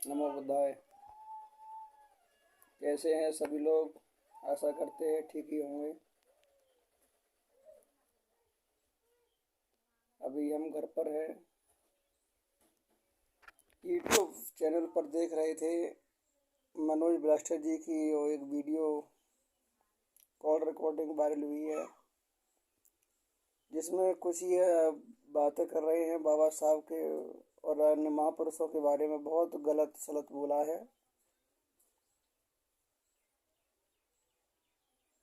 नमो बुद्धाय। कैसे हैं सभी लोग? आशा करते हैं ठीक ही होंगे। अभी हम घर पर हैं। यूट्यूब चैनल पर देख रहे थे मनोज ब्लास्टर जी की वो एक वीडियो कॉल रिकॉर्डिंग वायरल हुई है, जिसमें कुछ ये बातें कर रहे हैं बाबा साहब के और अन्य महापुरुषों के बारे में। बहुत गलत सलत बोला है।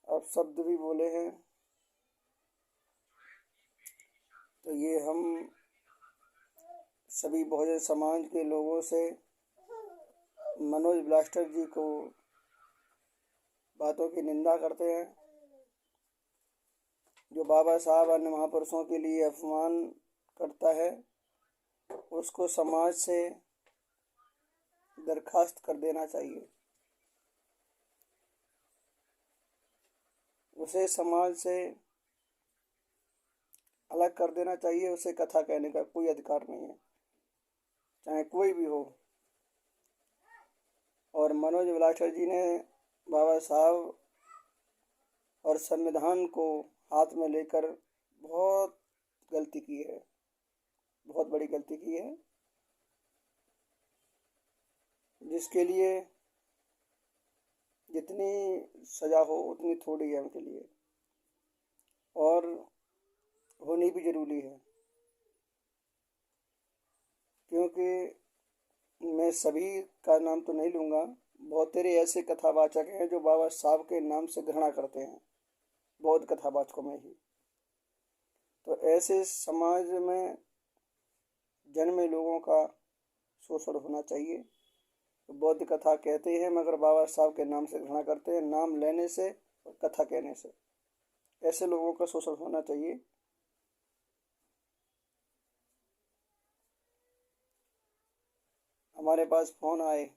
अब शब्द भी बोले हैं। तो ये हम सभी बहुजन समाज के लोगों से मनोज ब्लास्टर जी को बातों की निंदा करते हैं। जो बाबा साहब अन्य महापुरुषों के लिए अपमान करता है, उसको समाज से दरखास्त कर देना चाहिए। उसे समाज से अलग कर देना चाहिए। उसे कथा कहने का कोई अधिकार नहीं है, चाहे कोई भी हो। और मनोज ब्लास्टर जी ने बाबा साहब और संविधान को हाथ में लेकर बहुत गलती की है, बहुत बड़ी गलती की है, जिसके लिए जितनी सज़ा हो उतनी थोड़ी है उनके लिए, और होनी भी ज़रूरी है। क्योंकि मैं सभी का नाम तो नहीं लूँगा, बहुत तेरे ऐसे कथावाचक हैं जो बाबा साहब के नाम से घृणा करते हैं, बौद्ध कथावाचकों में ही। तो ऐसे समाज में जन्मे लोगों का शोषण होना चाहिए। तो बौद्ध कथा कहते हैं मगर बाबा साहब के नाम से घृणा करते हैं, नाम लेने से और कथा कहने से। ऐसे लोगों का शोषण होना चाहिए। हमारे पास फ़ोन आए,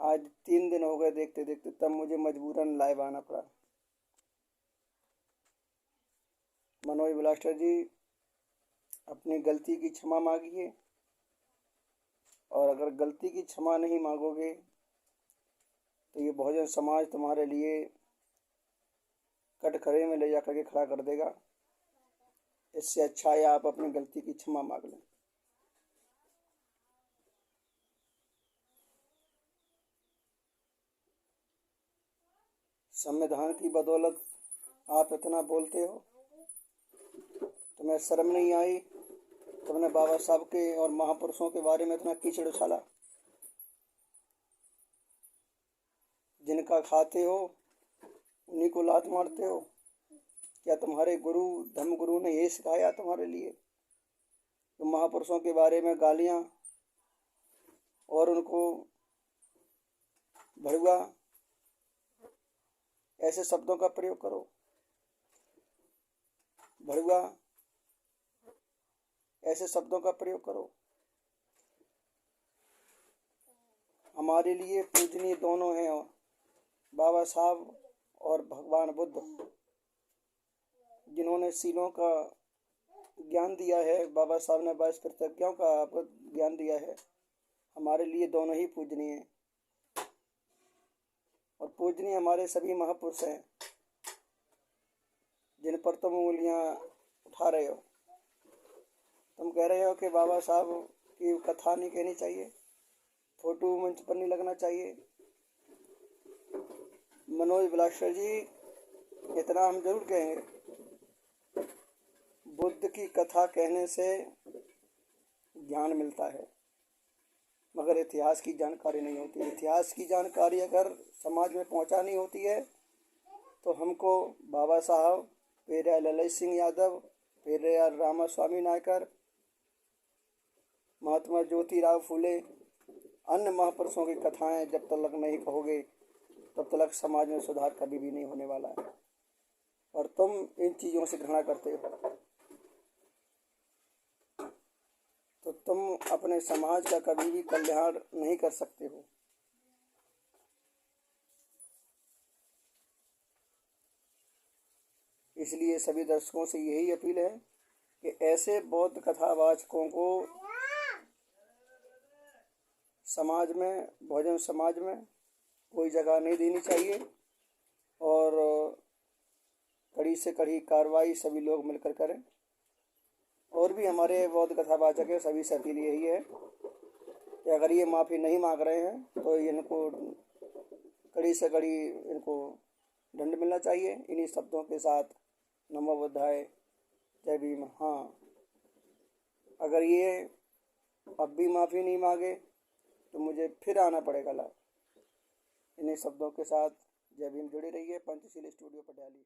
आज 3 दिन हो गए देखते देखते, तब मुझे मजबूरन लाइव आना पड़ा। मनोज ब्लास्टर जी, अपनी गलती की क्षमा मांगिए, और अगर गलती की क्षमा नहीं मांगोगे तो ये बहुजन समाज तुम्हारे लिए कटघरे में ले जा करके खड़ा कर देगा। इससे अच्छा है आप अपनी गलती की क्षमा मांग लें। संविधान की बदौलत आप इतना बोलते हो, तुम्हें शर्म नहीं आई? तुमने बाबा साहब के और महापुरुषों के बारे में इतना कीचड़ उछाला। जिनका खाते हो उन्हीं को लात मारते हो। क्या तुम्हारे गुरु धर्म गुरु ने ये सिखाया तुम्हारे लिए? तो महापुरुषों के बारे में गालियाँ और उनको भड़ुआ ऐसे शब्दों का प्रयोग करो। भड़ुआ ऐसे शब्दों का प्रयोग करो। हमारे लिए पूजनीय दोनों हैं, बाबा साहब और भगवान बुद्ध, जिन्होंने सीलों का ज्ञान दिया है। बाबा साहब ने 22 प्रतिज्ञाओं का आपको ज्ञान दिया है। हमारे लिए दोनों ही पूजनीय हैं, और पूजनीय हमारे सभी महापुरुष हैं जिन पर तुम उंगलियां उठा रहे हो। तुम कह रहे हो कि बाबा साहब की कथा नहीं कहनी चाहिए, फोटो मंच पर नहीं लगना चाहिए। मनोज ब्लास्टर जी, इतना हम जरूर कहेंगे, बुद्ध की कथा कहने से ज्ञान मिलता है, मगर इतिहास की जानकारी नहीं होती। इतिहास की जानकारी अगर समाज में पहुंचानी होती है तो हमको बाबा साहब, पेरियार ललित सिंह यादव, पेरियार रामास्वामी नायकर, महात्मा ज्योतिराव फूले, अन्य महापुरुषों की कथाएं जब तक नहीं कहोगे तब तक समाज में सुधार कभी भी नहीं होने वाला है। और तुम इन चीज़ों से घृणा करते हो, तो तुम अपने समाज का कभी भी कल्याण नहीं कर सकते हो। इसलिए सभी दर्शकों से यही अपील है कि ऐसे बौद्ध कथावाचकों को समाज में, बहुजन समाज में कोई जगह नहीं देनी चाहिए और कड़ी से कड़ी कार्रवाई सभी लोग मिलकर करें। और भी हमारे बौद्ध कथावाचक है, सभी से अपील यही है कि अगर ये माफ़ी नहीं मांग रहे हैं तो इनको कड़ी से कड़ी इनको दंड मिलना चाहिए। इन्हीं शब्दों के साथ नमो बुद्धाय, जय भीम। हाँ, अगर ये अब भी माफ़ी नहीं मांगे तो मुझे फिर आना पड़ेगा ला। इन्हीं शब्दों के साथ जय भीम। जुड़ी रहिए पंचशील स्टूडियो पटियाली।